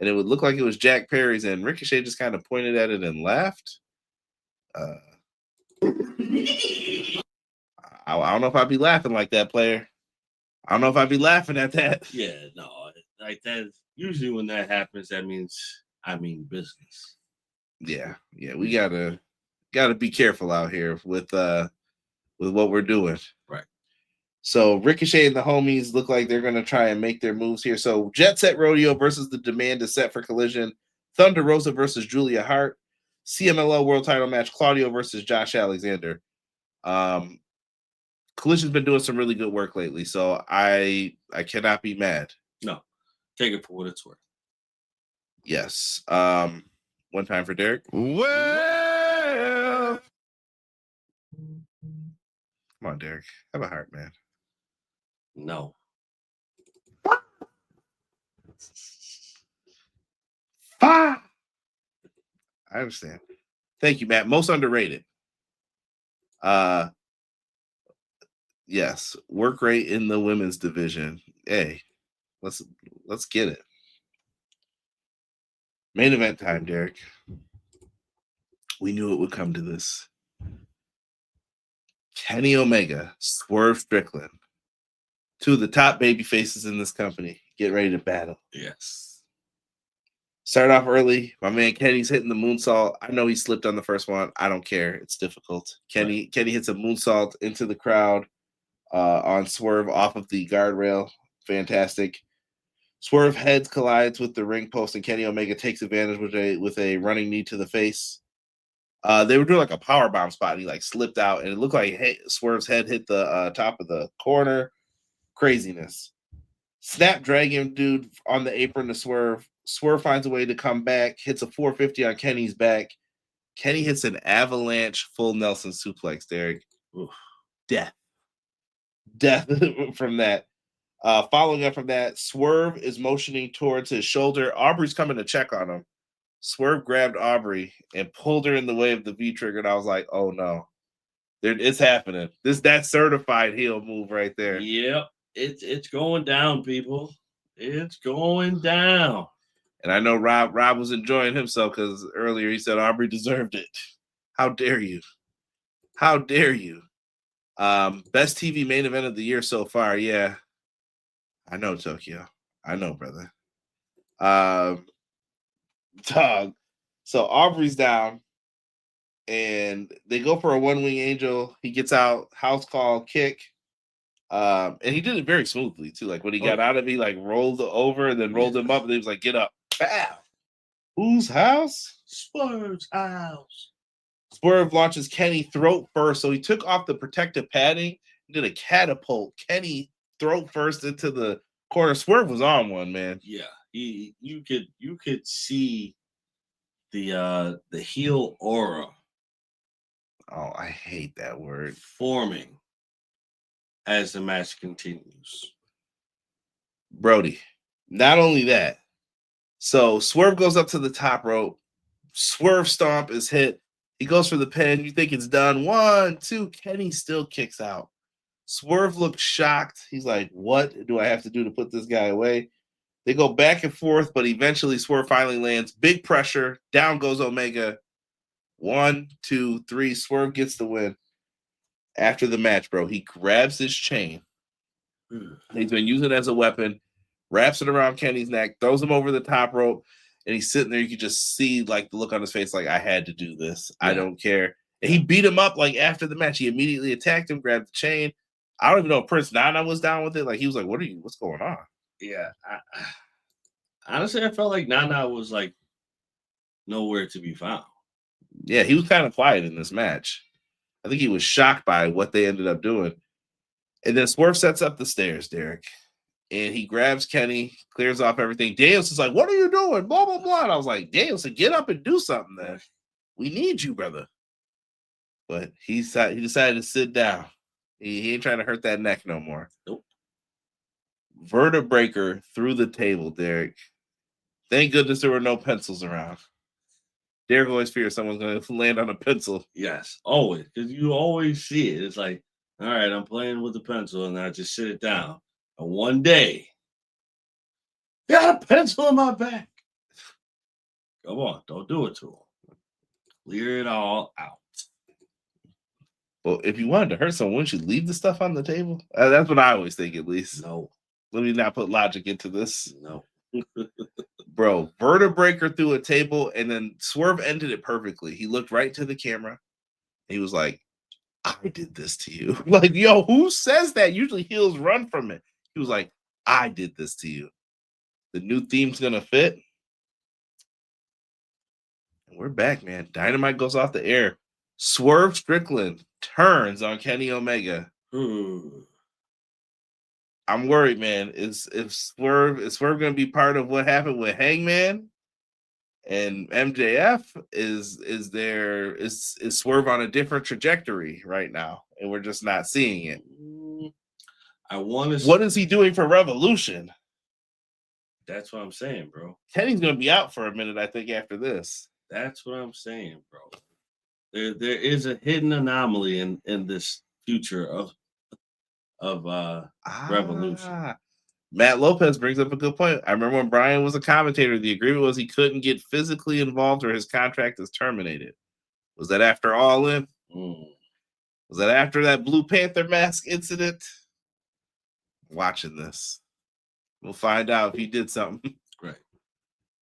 And it would look like it was Jack Perry's, and Ricochet just kind of pointed at it and laughed. I don't know if I'd be laughing like that, player. I don't know if I'd be laughing at that. Yeah, no. Like that, usually when that happens, that means I mean business. Yeah. We gotta be careful out here with what we're doing. Right. So Ricochet and the homies look like they're going to try and make their moves here. So Jet Set Rodeo versus the Demand is set for Collision. Thunder Rosa versus Julia Hart. CMLL World Title match, Claudio versus Josh Alexander. Collision's been doing some really good work lately, so I cannot be mad. No, take it for what it's worth. Yes. One time for Derek. Well, come on, Derek. Have a heart, man. No. I understand. Thank you, Matt. Most underrated. Yes, work rate in the women's division. Hey, let's get it. Main event time, Derek. We knew it would come to this. Kenny Omega, Swerve Strickland. 2 of the top baby faces in this company. Get ready to battle. Yes. Start off early. My man Kenny's hitting the moonsault. I know he slipped on the first one. I don't care. It's difficult. Kenny hits a moonsault into the crowd on Swerve off of the guardrail. Fantastic. Swerve heads collides with the ring post, and Kenny Omega takes advantage with a running knee to the face. They were doing like a power bomb spot, and he like slipped out, and it looked like Swerve's head hit the top of the corner. Craziness. Snapdragon dude on the apron to Swerve. Swerve finds a way to come back, hits a 450 on Kenny's back. Kenny hits an avalanche full Nelson suplex, Derek. Oof. Death. death from that. Following up from that, Swerve is motioning towards his shoulder. Aubrey's coming to check on him. Swerve grabbed Aubrey and pulled her in the way of the V trigger, and I was like, "Oh no, it's happening! That certified heel move right there." Yep, it's going down, people. It's going down. And I know Rob was enjoying himself because earlier he said Aubrey deserved it. How dare you? How dare you? Best TV main event of the year so far. Yeah, I know, Tokyo. I know, brother. Dog. So Aubrey's down, and they go for a one-wing angel. He gets out, house call, kick. And he did it very smoothly too. Like when he got out of it, he like rolled over and then rolled him up, and he was like, "Get up!" Bam. Whose house? Swerve's house. Swerve launches Kenny throat first, so he took off the protective padding, did a catapult. Kenny throat first into the corner. Swerve was on one, man. Yeah, you could see the heel aura. Oh, I hate that word. Forming as the match continues. Brody, not only that, so Swerve goes up to the top rope. Swerve stomp is hit. He goes for the pin. You think it's done. 1, 2. Kenny still kicks out. Swerve looks shocked. He's like, "What do I have to do to put this guy away?" They go back and forth, but eventually Swerve finally lands. Big pressure. Down goes Omega. 1, 2, 3. Swerve gets the win. After the match, bro, he grabs his chain. He's been using it as a weapon, wraps it around Kenny's neck, throws him over the top rope, and he's sitting there. You could just see like the look on his face, like, I had to do this. Yeah. I don't care. And he beat him up like after the match. He immediately attacked him, grabbed the chain. I don't even know if Prince Nana was down with it. Like he was like, what's going on? Yeah. Honestly, I felt like Nana was like nowhere to be found. Yeah, he was kind of quiet in this match. I think he was shocked by what they ended up doing. And then Swerve sets up the stairs, Derek. And he grabs Kenny, clears off everything. Daniels is like, "What are you doing?" Blah, blah, blah. And I was like, Daniels, get up and do something then. We need you, brother. But he decided to sit down. He ain't trying to hurt that neck no more. Nope. Vertebreaker through the table, Derek. Thank goodness there were no pencils around. Derek always fears someone's going to land on a pencil. Yes, always. Because you always see it. It's like, all right, I'm playing with the pencil, and I just sit it down. And one day, got a pencil in my back. Come on, don't do it to him. Clear it all out. Well, if you wanted to hurt someone, wouldn't you leave the stuff on the table? That's what I always think, at least. No. Let me not put logic into this. No. Bro, vertebreaker through a table, and then Swerve ended it perfectly. He looked right to the camera. He was like, "I did this to you." Like, yo, who says that? Usually heels run from it. He was like, "I did this to you." The new theme's going to fit. And we're back, man. Dynamite goes off the air. Swerve Strickland turns on Kenny Omega. I'm worried, man. Is Swerve going to be part of what happened with Hangman and MJF? Is Swerve on a different trajectory right now, and we're just not seeing it? I want to. What is he doing for Revolution? That's what I'm saying, bro. Kenny's going to be out for a minute, I think, after this. That's what I'm saying, bro. There is a hidden anomaly in this future of Revolution. Matt Lopez brings up a good point. I remember when Brian was a commentator, the agreement was he couldn't get physically involved or his contract is terminated. Was that after All In? Was that after that Blue Panther mask incident? Watching this. We'll find out if he did something. Right.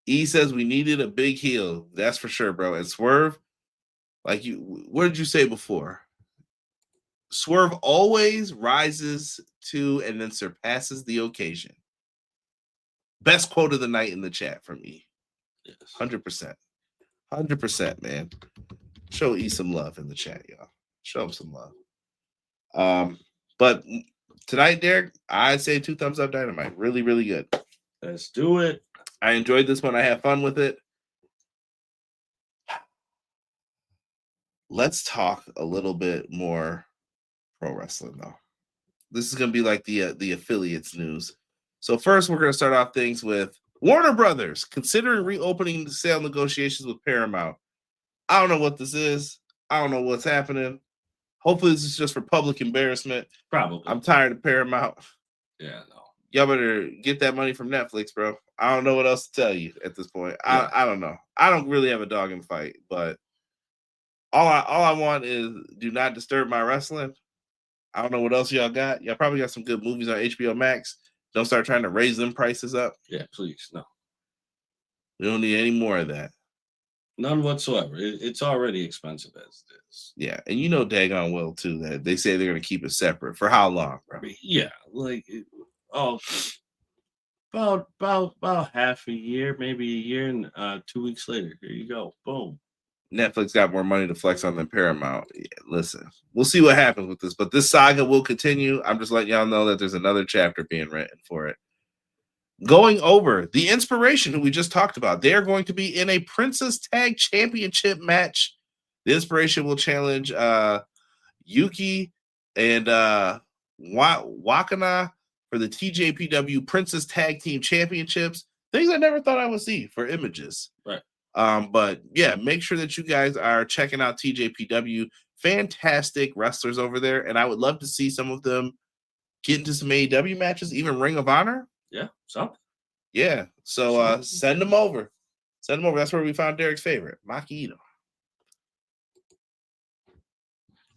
E says we needed a big heel. That's for sure, bro. And Swerve, like what did you say before? Swerve always rises to and then surpasses the occasion. Best quote of the night in the chat from E. Yes. 100%. 100%, man. Show E some love in the chat, y'all. Show him some love. But tonight, Derek, I'd say 2 thumbs up Dynamite. Really, really good. Let's do it. I enjoyed this one. I had fun with it. Let's talk a little bit more pro wrestling, though. This is going to be like the affiliates news. So first, we're going to start off things with Warner Brothers considering reopening the sale negotiations with Paramount. I don't know what this is. I don't know what's happening. Hopefully, this is just for public embarrassment. Probably. I'm tired of Paramount. Yeah, no. Y'all better get that money from Netflix, bro. I don't know what else to tell you at this point. I don't know. I don't really have a dog in the fight, but all I want is do not disturb my wrestling. I don't know what else y'all got. Y'all probably got some good movies on HBO Max. Don't start trying to raise them prices up. Yeah, please, no. We don't need any more of that. None whatsoever. It's already expensive as it is. Yeah, and you know daggone well, too, that they say they're going to keep it separate. For how long, bro? Yeah, like, about half a year, maybe a year, and 2 weeks later, here you go. Boom. Netflix got more money to flex on than Paramount. Yeah, listen, we'll see what happens with this, but this saga will continue. I'm just letting y'all know that there's another chapter being written for it. Going over the Inspiration, who we just talked about, they're going to be in a Princess Tag Championship match. The Inspiration will challenge Yuki and Wakana for the TJPW Princess Tag Team Championships. Things I never thought I would see for images. Right. But yeah, make sure that you guys are checking out TJPW. Fantastic wrestlers over there, and I would love to see some of them get into some AEW matches, even Ring of Honor. Yeah, something. Yeah, so send them over. Send them over. That's where we found Derek's favorite, Maki Ito.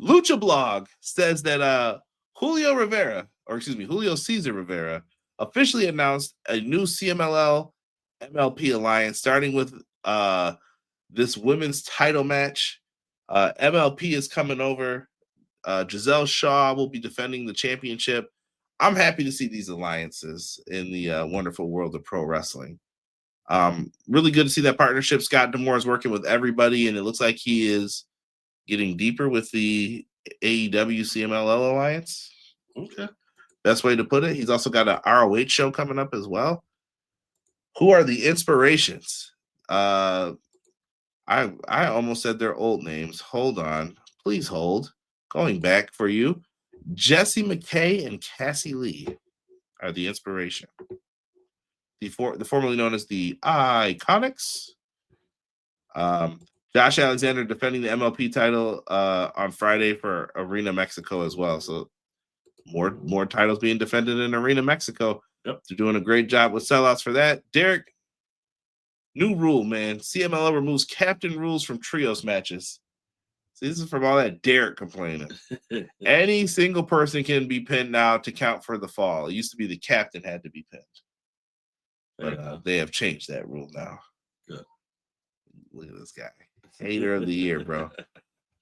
Lucha Blog says that Julio Cesar Rivera officially announced a new CMLL MLP alliance, starting with this women's title match. MLP is coming over. Giselle Shaw will be defending the championship. I'm happy to see these alliances in the wonderful world of pro wrestling. Really good to see that partnership. Scott D'Amore is working with everybody, and it looks like he is getting deeper with the AEW CMLL alliance. Okay. Best way to put it. He's also got an ROH show coming up as well. Who are the Inspirations? I almost said their old names. Hold on. Please hold. Going back for you. Jesse McKay and Cassie Lee are the Inspiration. The formerly known as the Iconics. Josh Alexander defending the MLP title on Friday for Arena Mexico as well. So more titles being defended in Arena Mexico. Yep. They're doing a great job with sellouts for that. Derek, new rule, man. CMLL removes captain rules from trios matches. See, this is from all that Derek complaining. Any single person can be pinned now to count for the fall. It used to be the captain had to be pinned. But they have changed that rule now. Good. Look at this guy. Hater of the year, bro.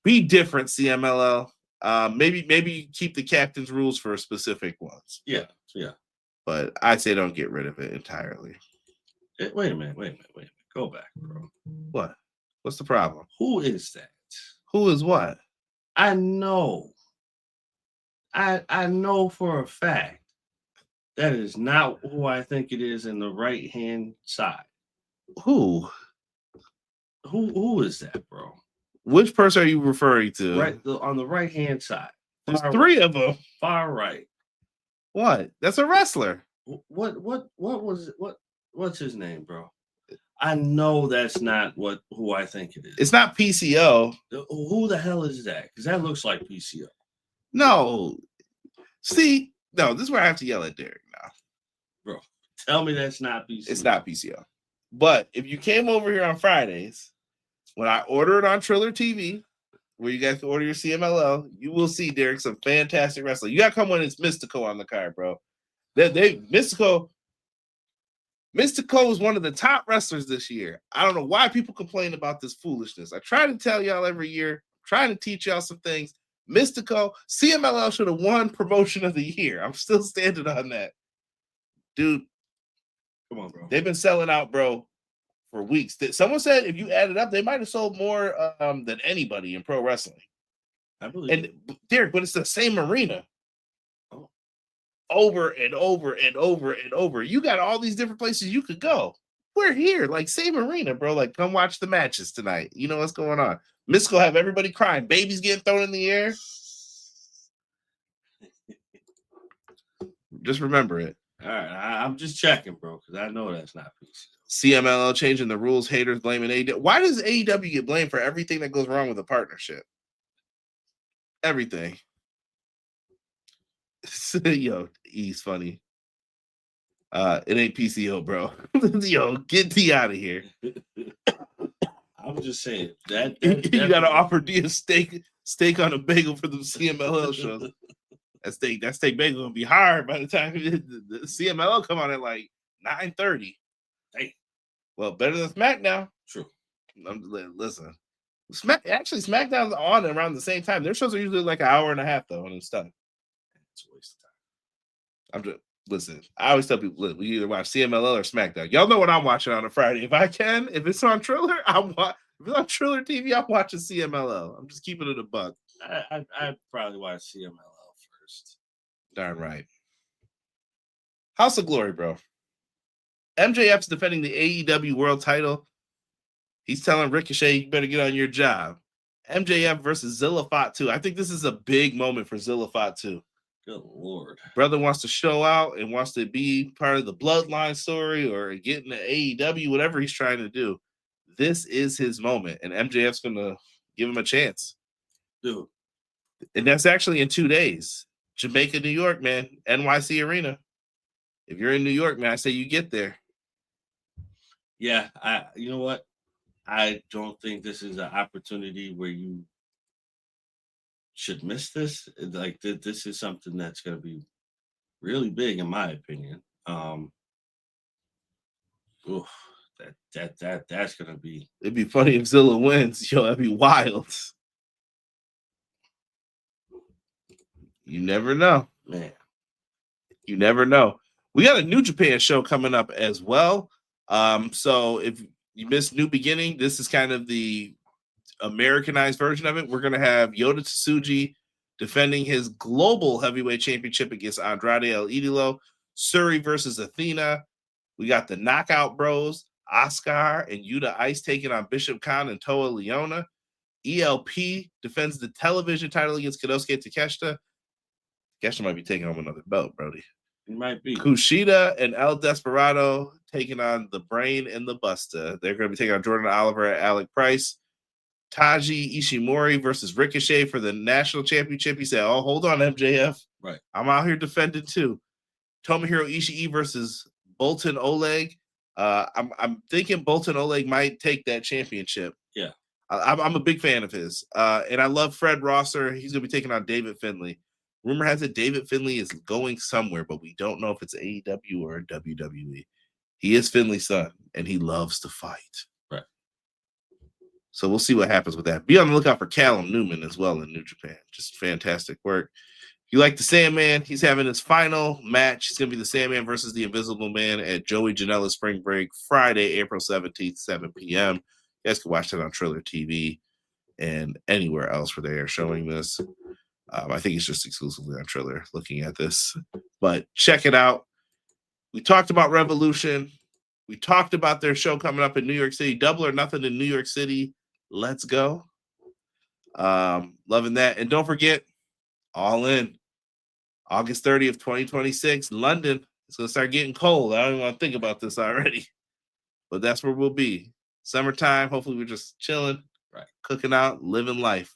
Be different, CMLL. Maybe keep the captain's rules for specific ones. Yeah. But I'd say don't get rid of it entirely. Wait a minute. Go back, bro. What? What's the problem? Who is that? Who is what? I know. I know for a fact that is not who I think it is in the right-hand side. Who? Who is that, bro? Which person are you referring to? Right on the right-hand side. There's three of them. Far right. What? That's a wrestler. What's his name, bro? I know that's not who I think it is. It's not PCO. Who the hell is that? Because that looks like PCO. No. See, no, this is where I have to yell at Derek now. Bro, tell me that's not PCO. It's not PCO. But if you came over here on Fridays, when I order it on Triller TV, where you guys can order your CMLL, you will see, Derek, some fantastic wrestling. You got to come when it's Mystico on the card, bro. Mystico is one of the top wrestlers this year. I don't know why people complain about this foolishness. I try to tell y'all every year, trying to teach y'all some things. Mystico, CMLL should have won promotion of the year. I'm still standing on that. Dude, come on, bro. They've been selling out, bro, for weeks. Someone said if you add it up, they might have sold more than anybody in pro wrestling. I believe it. Derek, but it's the same arena. Over and over and over and over. You got all these different places you could go. We're here, like same arena, bro. Like, come watch the matches tonight. You know what's going on. Mystico have everybody crying. Babies getting thrown in the air. Just remember it. All right, I'm just checking, bro, because I know that's not PCO. CMLL changing the rules. Haters blaming AEW. Why does AEW get blamed for everything that goes wrong with a partnership? Everything. Yo, he's funny. It ain't PCO, bro. Yo, get T out of here. I'm just saying that you gotta offer D a steak on a bagel for the CMLL shows. That steak bagel gonna be hard by the time the CMLL come on at like 9:30. Hey, well, better than SmackDown. True. Listen, SmackDown's on around the same time. Their shows are usually like an hour and a half though, and stuff. It's a waste of time. Listen. I always tell people, look, we either watch CMLL or SmackDown. Y'all know what I'm watching on a Friday. If it's on Triller, if it's on Triller TV, I'm watching CMLL. I'm just keeping it a buck. I'd probably watch CMLL first. Darn right. House of Glory, bro. MJF's defending the AEW World Title. He's telling Ricochet, you better get on your job. MJF versus Zilla Fatu. I think this is a big moment for Zilla Fatu. Good Lord. Brother wants to show out and wants to be part of the bloodline story or get into AEW, whatever he's trying to do. This is his moment, and MJF's going to give him a chance. Dude. And that's actually in 2 days. Jamaica, New York, man. NYC Arena. If you're in New York, man, I say you get there. Yeah, you know what? I don't think this is an opportunity where you should miss this. Like this is something that's going to be really big, in my opinion. That's going to be. It'd be funny if Zilla wins. Yo, that'd be wild. You never know, man. You never know. We got a New Japan show coming up as well. So if you missed New Beginning, this is kind of the Americanized version of it. We're going to have Yota Tsuji defending his global heavyweight championship against Andrade El Idolo. Suri versus Athena. We got the Knockout Bros, Oscar and Yuta Ice taking on Bishop Khan and Toa Leona. ELP defends the television title against Konosuke Takeshita. Takeshita might be taking home another belt, Brody. It might be. Kushida and El Desperado taking on the Brain and the Busta. They're going to be taking on Jordan Oliver and Alec Price. Taji Ishimori versus Ricochet for the national championship. He said, oh, hold on, MJF. Right. I'm out here defending too. Tomohiro Ishii versus Bolton Oleg. I'm thinking Bolton Oleg might take that championship. Yeah. I'm a big fan of his. And I love Fred Rosser. He's going to be taking on David Finlay. Rumor has it David Finlay is going somewhere, but we don't know if it's AEW or WWE. He is Finlay's son, and he loves to fight. Right. So we'll see what happens with that. Be on the lookout for Callum Newman as well in New Japan. Just fantastic work. If you like the Sandman, he's having his final match. He's going to be the Sandman versus the Invisible Man at Joey Janela's Spring Break, Friday, April 17th, 7 p.m. You guys can watch that on Triller TV and anywhere else where they are showing this. I think it's just exclusively on Triller looking at this. But check it out. We talked about Revolution. We talked about their show coming up in New York City. Double or Nothing in New York City. Let's go. Loving that. And don't forget, All In. August 30th, 2026, London. It's going to start getting cold. I don't even want to think about this already. But that's where we'll be. Summertime. Hopefully we're just chilling, right, cooking out, living life.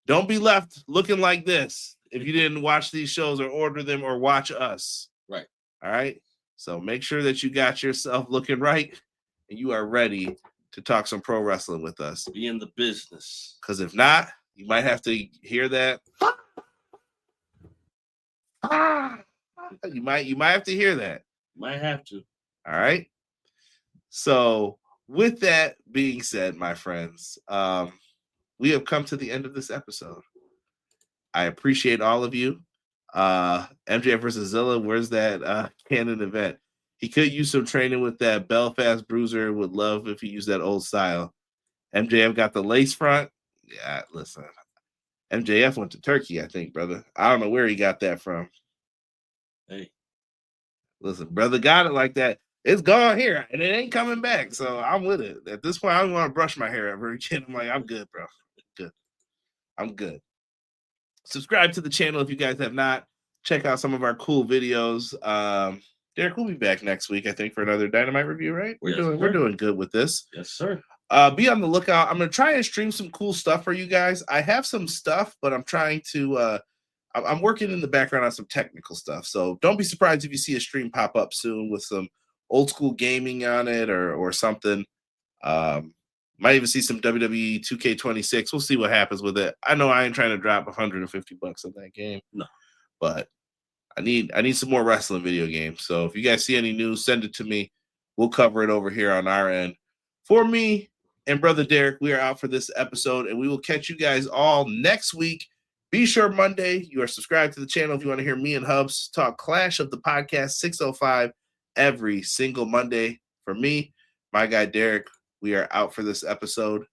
Don't be left looking like this if you didn't watch these shows or order them or watch us. Right. All right. So make sure that you got yourself looking right and you are ready to talk some pro wrestling with us. Be in the business. Because if not, you might have to hear that. You might have to hear that. Might have to. All right. So with that being said, my friends, we have come to the end of this episode. I appreciate all of you. MJF versus Zilla, where's that canon event? He could use some training with that Belfast Bruiser. Would love if he used that old style. MJF got the lace front. Yeah, listen. MJF went to Turkey, I think, brother. I don't know where he got that from. Hey. Listen, brother got it like that. It's gone here, and it ain't coming back. So I'm with it. At this point, I don't want to brush my hair ever again. I'm like, I'm good, bro. Good. I'm good. Subscribe to the channel if you guys have not. check out some of our cool videos. Derek, we'll be back next week, I think, for another Dynamite review, right? We're doing good with this. Yes, sir. Be on the lookout. I'm gonna try and stream some cool stuff for you guys. I have some stuff, but I'm trying to I'm working in the background on some technical stuff. So don't be surprised if you see a stream pop up soon with some old school gaming on it or something. Might even see some WWE 2K26. We'll see what happens with it. I know I ain't trying to drop $150 on that game. No. But I need some more wrestling video games. So if you guys see any news, send it to me. We'll cover it over here on our end. For me and Brother Derek, we are out for this episode, and we will catch you guys all next week. Be sure Monday you are subscribed to the channel if you want to hear me and Hubs talk Clash of the Podcast 605 every single Monday. For me, my guy Derek, we are out for this episode.